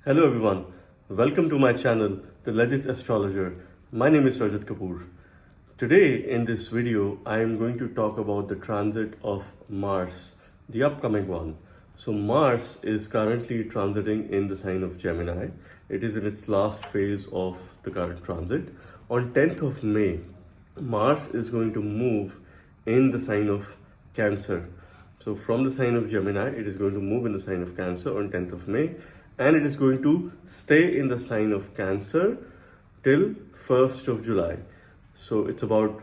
Hello everyone, welcome to my channel, The Vedic Astrologer. My name is Rajat Kapoor. Today in this video, I am going to talk about the transit of Mars, the upcoming one. So Mars is currently transiting in the sign of Gemini. It is in its last phase of the current transit. On 10th of May, Mars is going to move in the sign of Cancer. So from the sign of Gemini, it is going to move in the sign of Cancer on 10th of May, and it is going to stay in the sign of Cancer till 1st of July. So it's about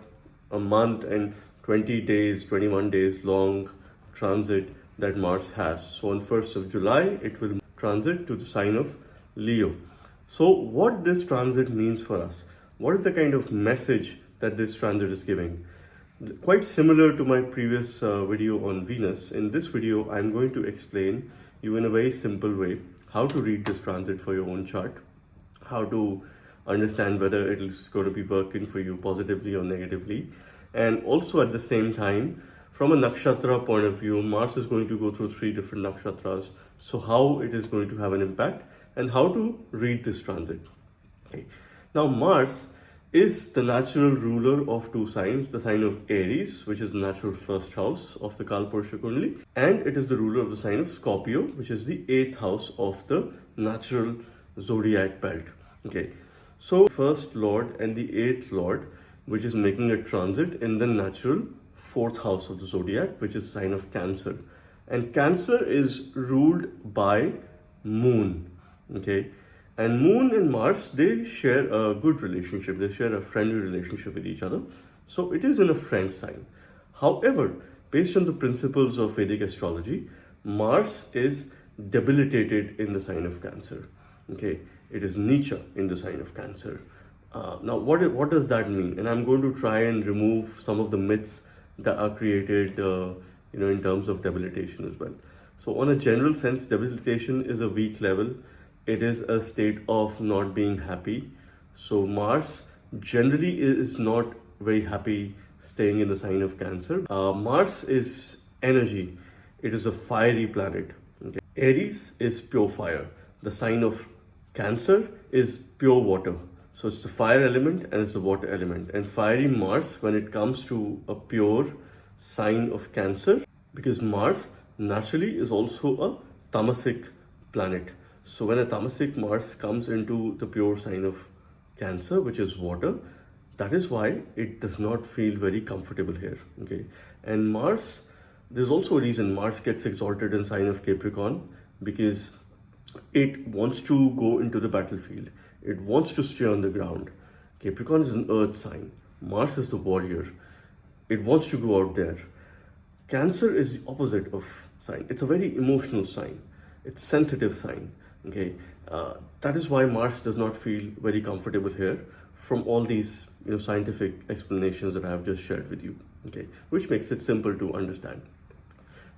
a month and 20 days, 21 days long transit that Mars has. So on 1st of July, it will transit to the sign of Leo. So what this transit means for us, what is the kind of message that this transit is giving? Quite similar to my previous video on Venus, in this video I'm going to explain you in a very simple way how to read this transit for your own chart, how to understand whether it is going to be working for you positively or negatively, and also at the same time from a nakshatra point of view, Mars is going to go through 3 different nakshatras, so how it is going to have an impact and how to read this transit. Okay. Now Mars is the natural ruler of 2 signs, the sign of Aries, which is the natural first house of the Kalpurusha Kundali, and it is the ruler of the sign of Scorpio, which is the 8th house of the natural zodiac belt. Okay, so first lord and the 8th lord, which is making a transit in the natural 4th house of the zodiac, which is sign of Cancer, and Cancer is ruled by Moon. Okay, and Moon and Mars, they share a good relationship, they share a friendly relationship with each other. So it is in a friend sign. However, based on the principles of Vedic astrology, Mars is debilitated in the sign of Cancer. Okay, it is Nicha in the sign of Cancer. Now, what does that mean? And I'm going to try and remove some of the myths that are created, in terms of debilitation as well. So, on a general sense, debilitation is a weak level. It is a state of not being happy. So Mars generally is not very happy staying in the sign of Cancer. Mars is energy. It is a fiery planet. Okay. Aries is pure fire. The sign of Cancer is pure water. So it's the fire element and it's the water element. And fiery Mars, when it comes to a pure sign of Cancer, because Mars naturally is also a tamasic planet. So when a tamasic Mars comes into the pure sign of Cancer, which is water, that is why it does not feel very comfortable here. Okay, and Mars, there's also a reason Mars gets exalted in sign of Capricorn, because it wants to go into the battlefield. It wants to stay on the ground. Capricorn is an earth sign. Mars is the warrior. It wants to go out there. Cancer is the opposite of sign. It's a very emotional sign. It's a sensitive sign. Okay, that is why Mars does not feel very comfortable here from all these scientific explanations that I have just shared with you. Okay, which makes it simple to understand.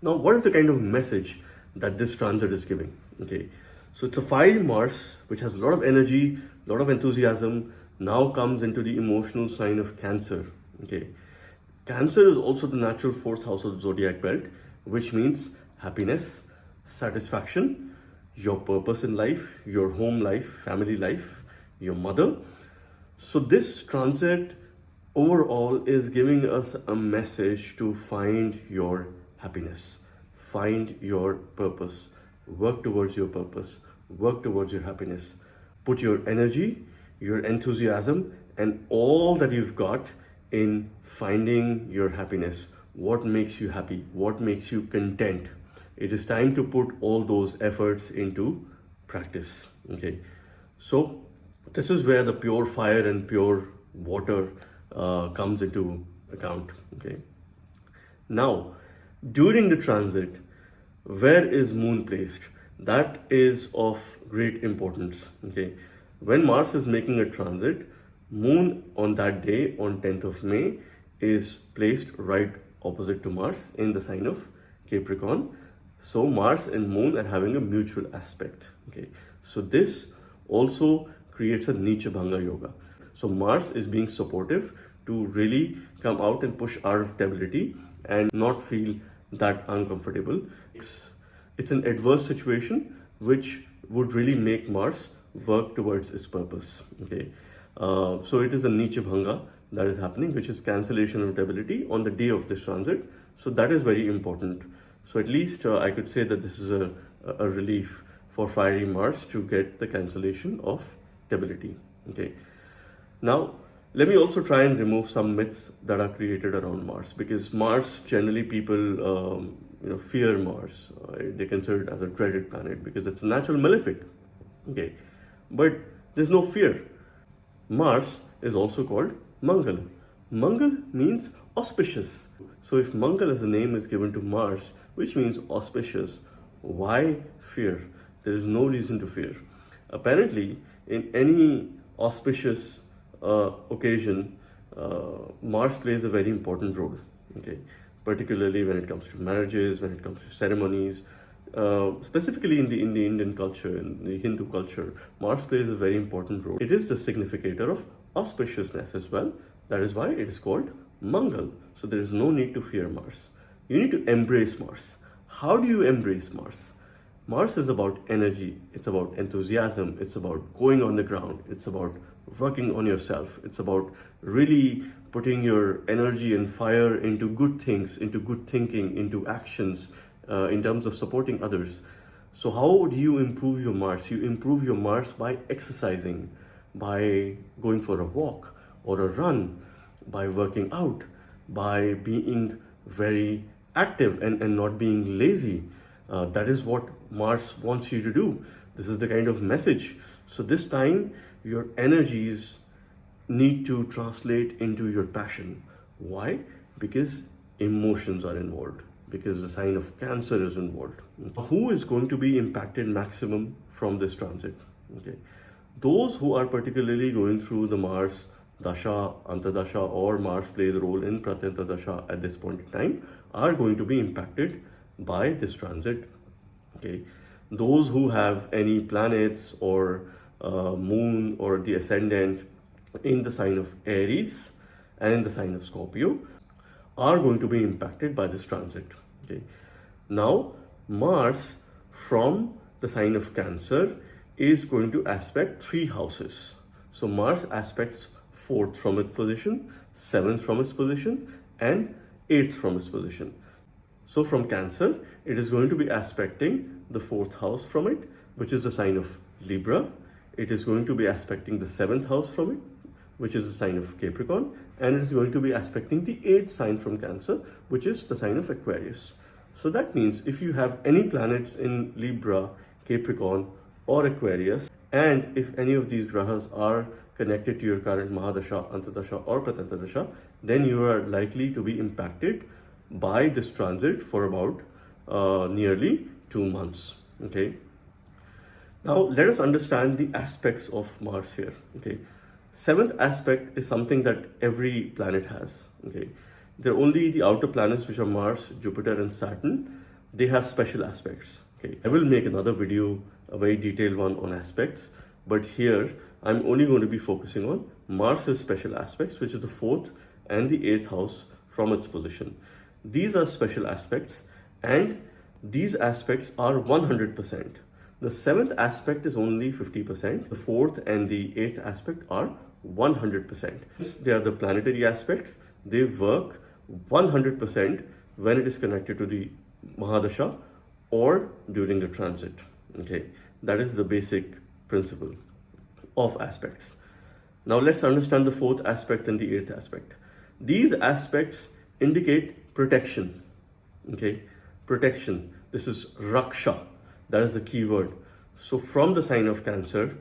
Now, what is the kind of message that this transit is giving? Okay, so it's a fiery Mars which has a lot of energy, a lot of enthusiasm. Now comes into the emotional sign of Cancer. Okay, Cancer is also the natural 4th house of the zodiac belt, which means happiness, satisfaction, your purpose in life, your home life, family life, your mother. So this transit overall is giving us a message to find your happiness, find your purpose, work towards your purpose, work towards your happiness. Put your energy, your enthusiasm, and all that you've got in finding your happiness. What makes you happy? What makes you content? It is time to put all those efforts into practice. Okay, so this is where the pure fire and pure water comes into account. Okay, now during the transit, where is Moon placed? That is of great importance. Okay, when Mars is making a transit, Moon on that day, on 10th of May, is placed right opposite to Mars in the sign of Capricorn. So Mars and Moon are having a mutual aspect. Okay, so this also creates a Nicha Bhanga Yoga. So Mars is being supportive to really come out and push out of debility and not feel that uncomfortable. It's an adverse situation which would really make Mars work towards its purpose. Okay, so it is a Nicha Bhanga that is happening, which is cancellation of debility on the day of this transit. So that is very important. So at least I could say that this is a relief for fiery Mars to get the cancellation of debility. Okay. Now, let me also try and remove some myths that are created around Mars, because Mars, generally people fear Mars. They consider it as a dreaded planet because it's a natural malefic. Okay, but there's no fear. Mars is also called Mangal. Mangal means auspicious. So if Mangal as a name is given to Mars, which means auspicious, why fear? There is no reason to fear. Apparently, in any auspicious occasion, Mars plays a very important role. Okay, particularly when it comes to marriages, when it comes to ceremonies. Specifically in the Indian culture, in the Hindu culture, Mars plays a very important role. It is the significator of auspiciousness as well. That is why it is called Mangal. So there is no need to fear Mars. You need to embrace Mars. How do you embrace Mars? Mars is about energy, it's about enthusiasm, it's about going on the ground, it's about working on yourself, it's about really putting your energy and fire into good things, into good thinking, into actions, in terms of supporting others. So how do you improve your Mars? You improve your Mars by exercising, by going for a walk or a run, by working out, by being very active and not being lazy. That is what Mars wants you to do. This is the kind of message. So this time, your energies need to translate into your passion. Why? Because emotions are involved, because the sign of Cancer is involved. Who is going to be impacted maximum from this transit? Okay, those who are particularly going through the Mars Dasha, Antardasha, or Mars plays a role in Pratyanta Dasha at this point in time are going to be impacted by this transit. Okay, those who have any planets or moon or the ascendant in the sign of Aries and in the sign of Scorpio are going to be impacted by this transit. Okay, now Mars from the sign of Cancer is going to aspect 3 houses. So Mars aspects 4th from its position, 7th from its position, and 8th from its position. So from Cancer, it is going to be aspecting the 4th house from it, which is the sign of Libra. It is going to be aspecting the 7th house from it, which is the sign of Capricorn, and it is going to be aspecting the 8th sign from Cancer, which is the sign of Aquarius. So that means if you have any planets in Libra, Capricorn, or Aquarius, and if any of these grahas are connected to your current Mahadasha, Antardasha, or Pratyanta Dasha, then you are likely to be impacted by this transit for about nearly 2 months. Okay. Now let us understand the aspects of Mars here. Okay, 7th aspect is something that every planet has. Okay, they're only the outer planets, which are Mars, Jupiter, and Saturn. They have special aspects. Okay, I will make another video, a very detailed one on aspects, but here I'm only going to be focusing on Mars's special aspects, which is the 4th and the 8th house from its position. These are special aspects, and these aspects are 100%. The 7th aspect is only 50%. The 4th and the 8th aspect are 100%. They are the planetary aspects. They work 100% when it is connected to the Mahadasha or during the transit. Okay, that is the basic principle of aspects. Now let's understand the 4th aspect and the 8th aspect. These aspects indicate protection. Okay, protection. This is Raksha. That is the key word. So from the sign of Cancer,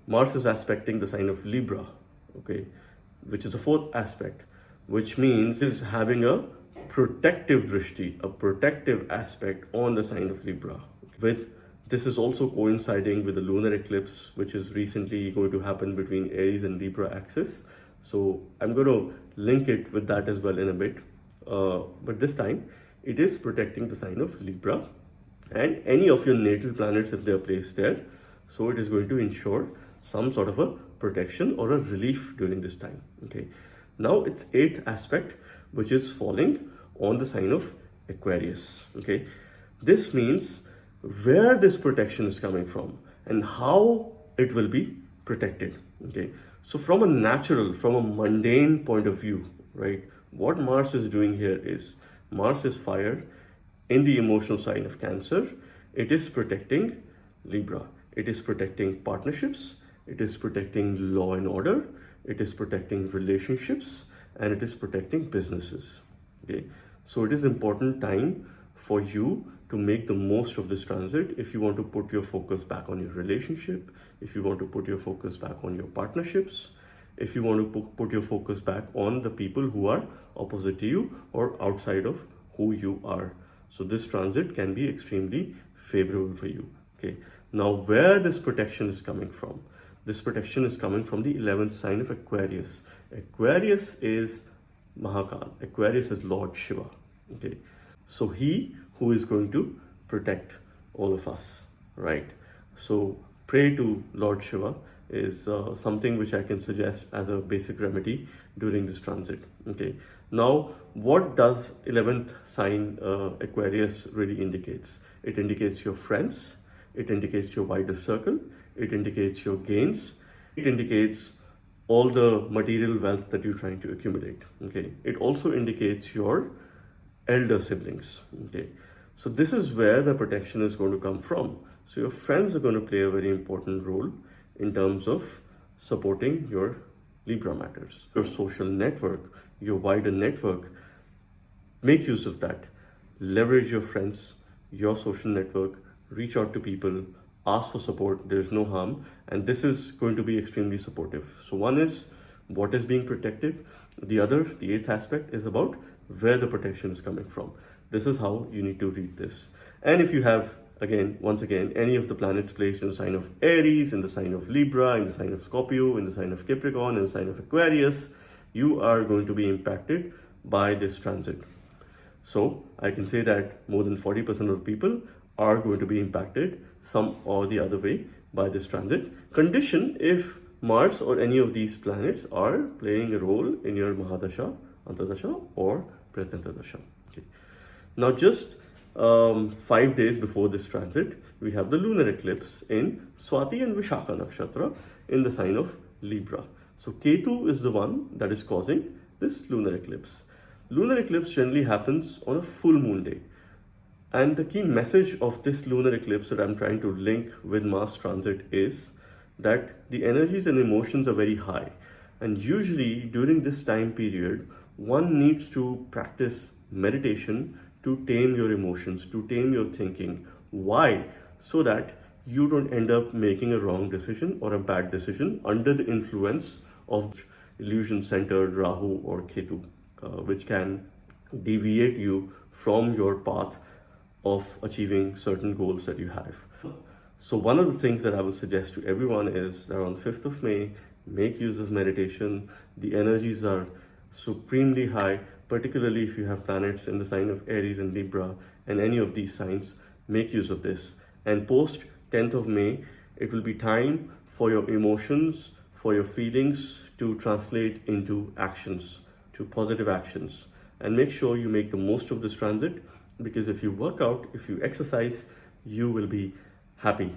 Mars is aspecting the sign of Libra. Okay, which is the 4th aspect, which means is having a protective drishti, a protective aspect on the sign of Libra. With this is also coinciding with the lunar eclipse, which is recently going to happen between Aries and Libra axis. So I'm going to link it with that as well in a bit. But this time it is protecting the sign of Libra and any of your natal planets if they are placed there. So it is going to ensure some sort of a protection or a relief during this time. Okay. Now it's 8th aspect, which is falling on the sign of Aquarius. Okay. This means where this protection is coming from and how it will be protected. Okay, so from a mundane point of view, right, what Mars is doing here is Mars is fire in the emotional sign of Cancer. It is protecting Libra. It is protecting partnerships. It is protecting law and order. It is protecting relationships, and it is protecting businesses. Okay, so it is important time for you to make the most of this transit if you want to put your focus back on your relationship, if you want to put your focus back on your partnerships, if you want to put your focus back on the people who are opposite to you or outside of who you are. So this transit can be extremely favorable for you. Okay, now where this protection is coming from? This protection is coming from the 11th sign of Aquarius. Aquarius is Mahakal. Aquarius is Lord Shiva. Okay, so he who is going to protect all of us, right? So pray to Lord Shiva is something which I can suggest as a basic remedy during this transit. Okay, now what does 11th sign Aquarius really indicates? It indicates your friends, it indicates your wider circle, it indicates your gains, it indicates all the material wealth that you're trying to accumulate. Okay, it also indicates your elder siblings. Okay, so this is where the protection is going to come from. So your friends are going to play a very important role in terms of supporting your Libra matters. Your social network, your wider network, make use of that. Leverage your friends, your social network, reach out to people, ask for support. There is no harm, and this is going to be extremely supportive. So one is what is being protected. The other, the eighth aspect, is about where the protection is coming from. This is how you need to read this. And if you have, once again, any of the planets placed in the sign of Aries, in the sign of Libra, in the sign of Scorpio, in the sign of Capricorn, in the sign of Aquarius, you are going to be impacted by this transit. So I can say that more than 40% of people are going to be impacted some or the other way by this transit. Condition if Mars or any of these planets are playing a role in your Mahadasha, Antardasha or Pratantardasha. Okay. Now just 5 days before this transit, we have the lunar eclipse in Swati and Vishakha Nakshatra in the sign of Libra. So Ketu is the one that is causing this lunar eclipse. Lunar eclipse generally happens on a full moon day. And the key message of this lunar eclipse that I'm trying to link with Mars transit is that the energies and emotions are very high. And usually during this time period, one needs to practice meditation to tame your emotions, to tame your thinking. Why? So that you don't end up making a wrong decision or a bad decision under the influence of illusion centered Rahu or Ketu, which can deviate you from your path of achieving certain goals that you have. So one of the things that I will suggest to everyone is that on 5th of May, make use of meditation. The energies are supremely high, particularly if you have planets in the sign of Aries and Libra and any of these signs. Make use of this. And post 10th of May, it will be time for your emotions, for your feelings to translate into actions, to positive actions. And make sure you make the most of this transit, because if you work out, if you exercise, you will be happy.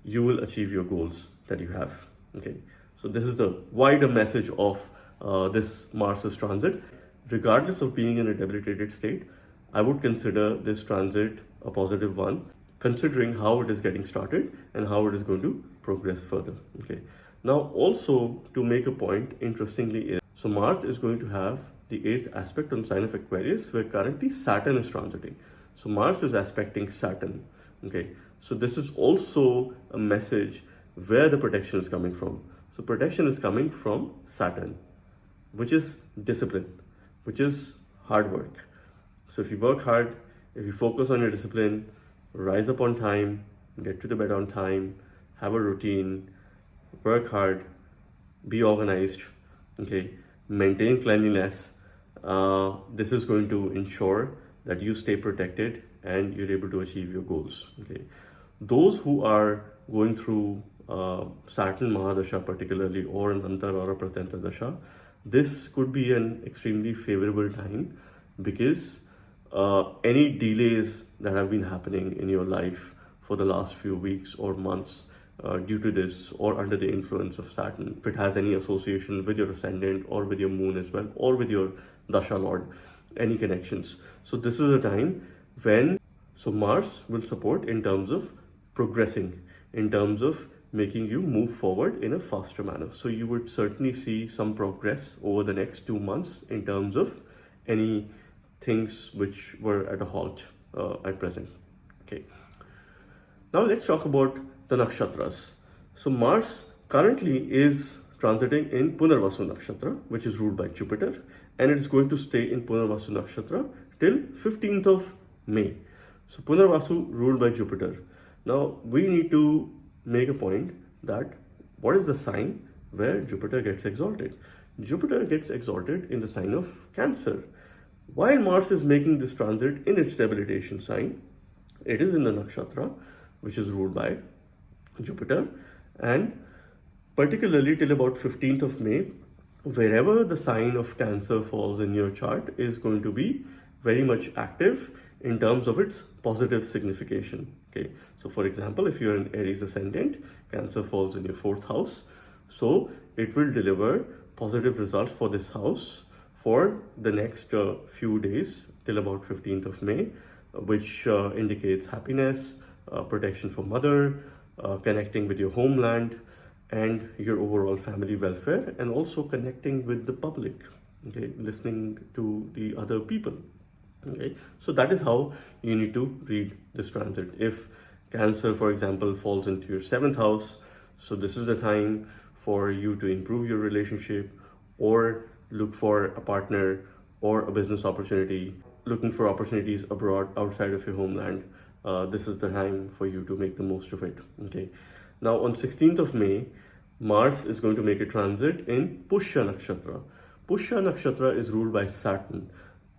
You will achieve your goals that you have. Okay. So this is the wider message of this Mars's transit. Regardless of being in a debilitated state, I would consider this transit a positive one, considering how it is getting started and how it is going to progress further. Okay. Now also to make a point, interestingly, is so Mars is going to have the 8th aspect on sign of Aquarius, where currently Saturn is transiting. So Mars is aspecting Saturn. Okay, so this is also a message where the protection is coming from. So protection is coming from Saturn, which is discipline, which is hard work. So if you work hard, if you focus on your discipline, rise up on time, get to the bed on time, have a routine, work hard, be organized, okay, maintain cleanliness, this is going to ensure that you stay protected and you're able to achieve your goals. Okay, those who are going through Saturn Mahadasha particularly, or an Antar or a Pratanta Dasha, this could be an extremely favorable time, because any delays that have been happening in your life for the last few weeks or months, due to this or under the influence of Saturn, if it has any association with your ascendant or with your moon as well, or with your Dasha Lord, any connections. So this is a time when, so Mars will support in terms of progressing, in terms of making you move forward in a faster manner. So you would certainly see some progress over the next 2 months in terms of any things which were at a halt at present. Okay. Now let's talk about the Nakshatras. So Mars currently is transiting in Punarvasu Nakshatra, which is ruled by Jupiter, and it's going to stay in Punarvasu Nakshatra till 15th of May. So Punarvasu ruled by Jupiter. Now we need to make a point that what is the sign where Jupiter gets exalted? Jupiter gets exalted in the sign of Cancer. While Mars is making this transit in its debilitation sign, it is in the nakshatra, which is ruled by Jupiter, and particularly till about 15th of May, wherever the sign of Cancer falls in your chart is going to be very much active in terms of its positive signification. Okay, so for example, if you're an Aries ascendant, Cancer falls in your 4th house, so it will deliver positive results for this house for the next few days till about 15th of May, which indicates happiness, protection for mother, connecting with your homeland and your overall family welfare, and also connecting with the public, okay, listening to the other people. Okay, so that is how you need to read this transit. If Cancer, for example, falls into your 7th house, so this is the time for you to improve your relationship or look for a partner or a business opportunity, looking for opportunities abroad outside of your homeland. This is the time for you to make the most of it. Okay. Now on 16th of May, Mars is going to make a transit in Pushya Nakshatra. Pushya Nakshatra is ruled by Saturn.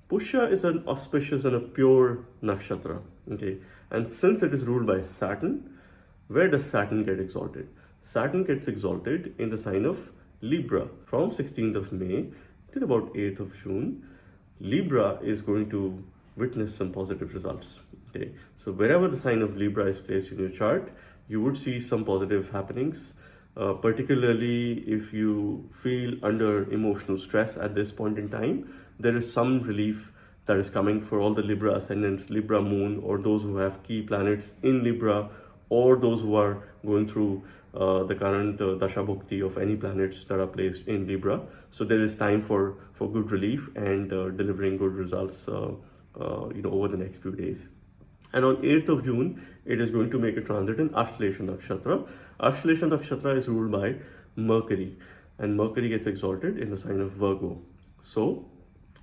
Pushya is an auspicious and a pure nakshatra. Okay. And since it is ruled by Saturn, where does Saturn get exalted? Saturn gets exalted in the sign of Libra from 16th of May till about 8th of June. Libra is going to witness some positive results. Okay, so wherever the sign of Libra is placed in your chart, you would see some positive happenings, particularly if you feel under emotional stress at this point in time. There is some relief that is coming for all the Libra ascendants, Libra moon, or those who have key planets in Libra, or those who are going through the current Dasha Bhukti of any planets that are placed in Libra. So there is time for good relief and delivering good results over the next few days. And on 8th of June, it is going to make a transit in Ashlesha Nakshatra. Ashlesha Nakshatra is ruled by Mercury, and Mercury gets exalted in the sign of Virgo. So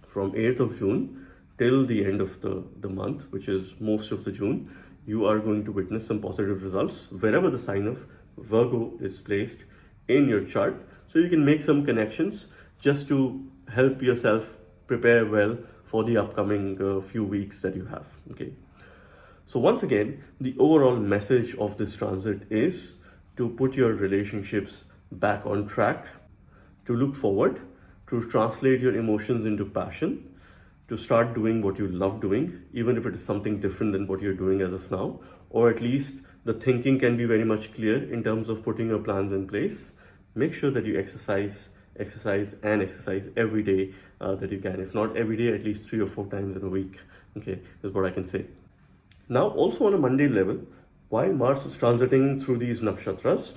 from 8th of June till the end of the month, which is most of the June, you are going to witness some positive results wherever the sign of Virgo is placed in your chart. So you can make some connections just to help yourself prepare well for the upcoming few weeks that you have. Okay. So once again, the overall message of this transit is to put your relationships back on track, to look forward, to translate your emotions into passion, to start doing what you love doing, even if it is something different than what you're doing as of now, or at least the thinking can be very much clear in terms of putting your plans in place. Make sure that you exercise every day that you can. If not every day, at least 3 or 4 times in a week. Okay, is what I can say. Now, also on a mundane level, while Mars is transiting through these nakshatras,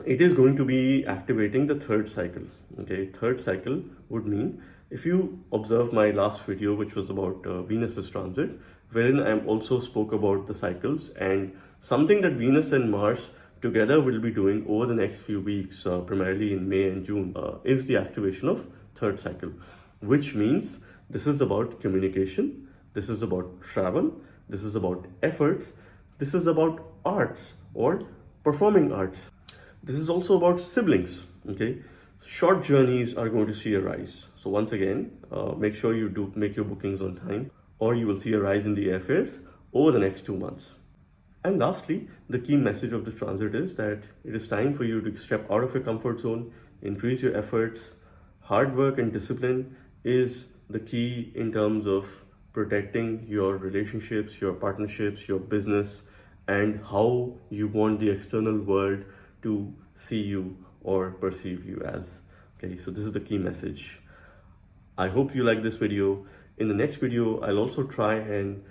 it is going to be activating the 3rd cycle. Okay, 3rd cycle would mean, if you observe my last video, which was about Venus's transit, wherein I also spoke about the cycles, and something that Venus and Mars together will be doing over the next few weeks, primarily in May and June, is the activation of 3rd cycle, which means this is about communication, this is about travel, this is about efforts, this is about arts or performing arts. This is also about siblings. Okay, short journeys are going to see a rise. So once again, make sure you do make your bookings on time, or you will see a rise in the airfares over the next 2 months. And lastly, the key message of the transit is that it is time for you to step out of your comfort zone, increase your efforts. Hard work and discipline is the key in terms of protecting your relationships, your partnerships, your business, and how you want the external world to see you or perceive you as. Okay, so this is the key message. I hope you like this video. In the next video, I'll also try and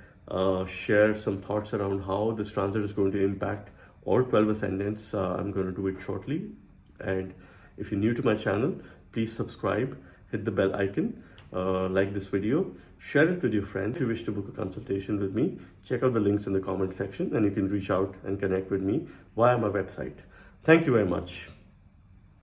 share some thoughts around how this transit is going to impact all 12 ascendants. I'm going to do it shortly. And if you're new to my channel, please subscribe, hit the bell icon, like this video, share it with your friends. If you wish to book a consultation with me, check out the links in the comment section and you can reach out and connect with me via my website. Thank you very much.